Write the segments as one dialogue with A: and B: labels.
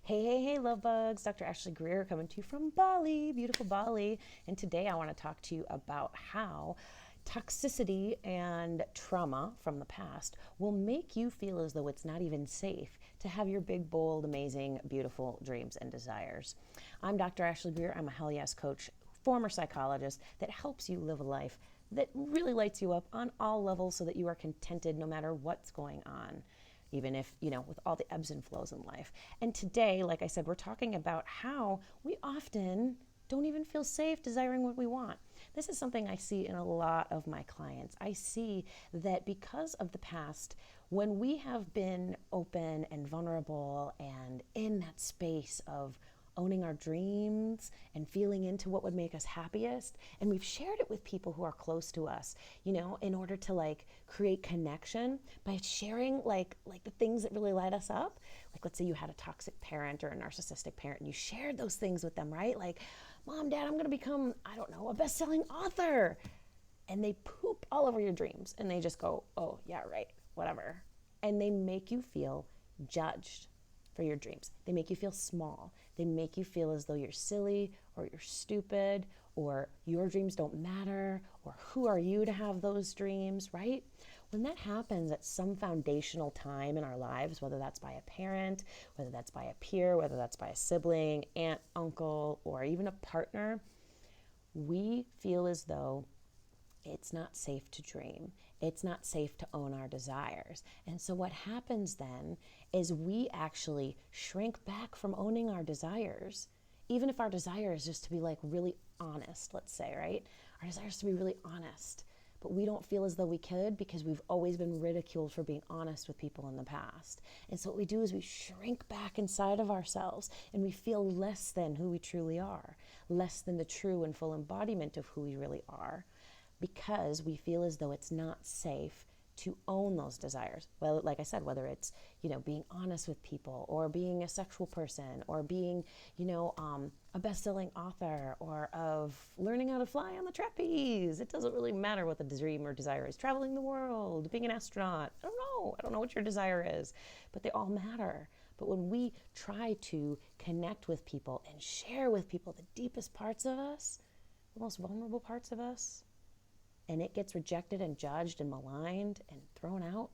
A: Hey, love bugs. Dr. Ashley Greer coming to you from Bali, beautiful Bali. And today I want to talk to you about how toxicity and trauma from the past will make you feel as though it's not even safe to have your big, bold, amazing, beautiful dreams and desires. I'm Dr. Ashley Greer. I'm a Hell Yes coach, former psychologist that helps you live a life that really lights you up on all levels so that you are contented no matter what's going on, even if, with all the ebbs and flows in life. And today, like I said, we're talking about how we often don't even feel safe desiring what we want. This is something I see in a lot of my clients. I see that because of the past, when we have been open and vulnerable and in that space of owning our dreams and feeling into what would make us happiest, and we've shared it with people who are close to us, in order to create connection by sharing like the things that really light us up. Like, let's say you had a toxic parent or a narcissistic parent and you shared those things with them, right? Like, Mom, Dad, I'm going to become, I don't know, a best-selling author. And they poop all over your dreams and they just go, oh yeah, right, whatever. And they make you feel judged for your dreams. They make you feel small. They make you feel as though you're silly or you're stupid or your dreams don't matter or who are you to have those dreams, right? When that happens at some foundational time in our lives, whether that's by a parent, whether that's by a peer, whether that's by a sibling, aunt, uncle, or even a partner, we feel as though it's not safe to dream. It's not safe to own our desires. And so what happens then is we actually shrink back from owning our desires, even if our desire is just to be really honest, let's say, right? Our desire is to be really honest, but we don't feel as though we could because we've always been ridiculed for being honest with people in the past. And so what we do is we shrink back inside of ourselves and we feel less than who we truly are, less than the true and full embodiment of who we really are, because we feel as though it's not safe to own those desires. Well, like I said, whether it's, being honest with people or being a sexual person or being, a best-selling author or of learning how to fly on the trapeze. It doesn't really matter what the dream or desire is. Traveling the world, being an astronaut. I don't know what your desire is, but they all matter. But when we try to connect with people and share with people the deepest parts of us, the most vulnerable parts of us, and it gets rejected and judged and maligned and thrown out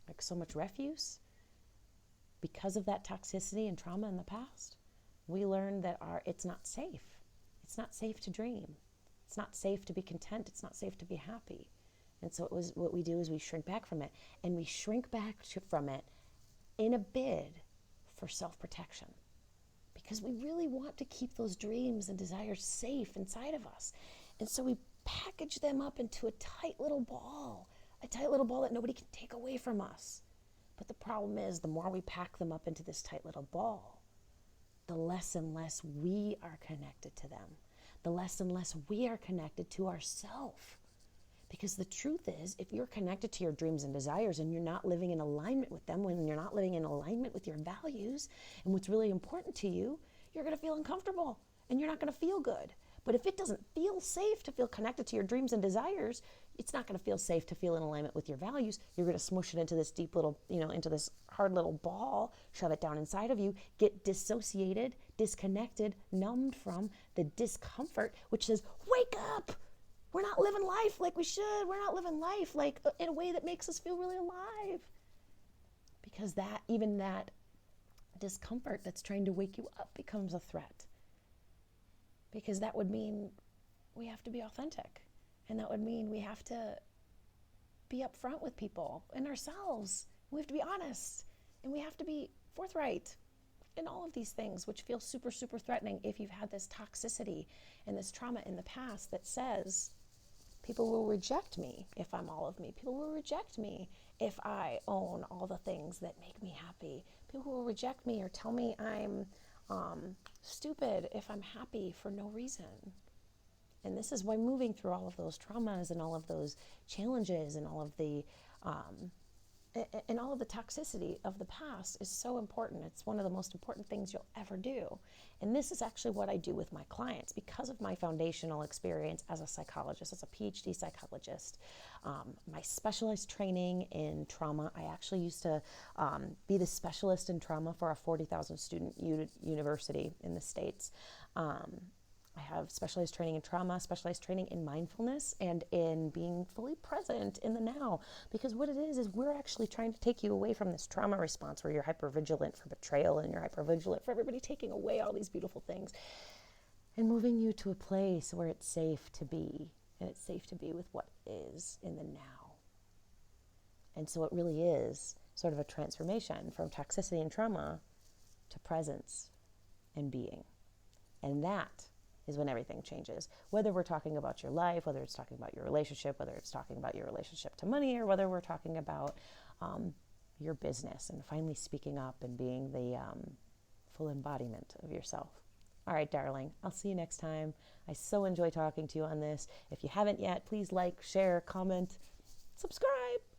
A: like so much refuse because of that toxicity and trauma in the past, we learn that it's not safe. It's not safe to dream. It's not safe to be content. It's not safe to be happy. And so what we do is we shrink back from it, and we shrink back from it in a bid for self-protection, because we really want to keep those dreams and desires safe inside of us. And so we package them up into a tight little ball that nobody can take away from us. But the problem is, the more we pack them up into this tight little ball, the less and less we are connected to them, the less and less we are connected to ourselves. Because the truth is, if you're connected to your dreams and desires and you're not living in alignment with them, when you're not living in alignment with your values and what's really important to you, you're going to feel uncomfortable and you're not going to feel good. But if it doesn't feel safe to feel connected to your dreams and desires, it's not going to feel safe to feel in alignment with your values. You're going to smush it into this deep little, into this hard little ball, shove it down inside of you, get dissociated, disconnected, numbed from the discomfort, which says, wake up! We're not living life like we should. We're not living life in a way that makes us feel really alive. Because even that discomfort that's trying to wake you up becomes a threat. Because that would mean we have to be authentic. And that would mean we have to be upfront with people and ourselves. We have to be honest. And we have to be forthright in all of these things, which feel super, super threatening if you've had this toxicity and this trauma in the past that says, people will reject me if I'm all of me. People will reject me if I own all the things that make me happy. People will reject me or tell me I'm stupid if I'm happy for no reason. And this is why moving through all of those traumas and all of those challenges and all of the and all of the toxicity of the past is so important. It's one of the most important things you'll ever do. And this is actually what I do with my clients because of my foundational experience as a psychologist, as a PhD psychologist. My specialized training in trauma, I actually used to be the specialist in trauma for a 40,000 student university in the States. I have specialized training in trauma, specialized training in mindfulness, and in being fully present in the now. Because what it is we're actually trying to take you away from this trauma response where you're hypervigilant for betrayal and you're hypervigilant for everybody taking away all these beautiful things, and moving you to a place where it's safe to be, and it's safe to be with what is in the now. And so it really is sort of a transformation from toxicity and trauma to presence and being. And that is when everything changes. Whether we're talking about your life, whether it's talking about your relationship, whether it's talking about your relationship to money, or whether we're talking about your business and finally speaking up and being the full embodiment of yourself. All right, darling, I'll see you next time. I so enjoy talking to you on this. If you haven't yet, please like, share, comment, subscribe.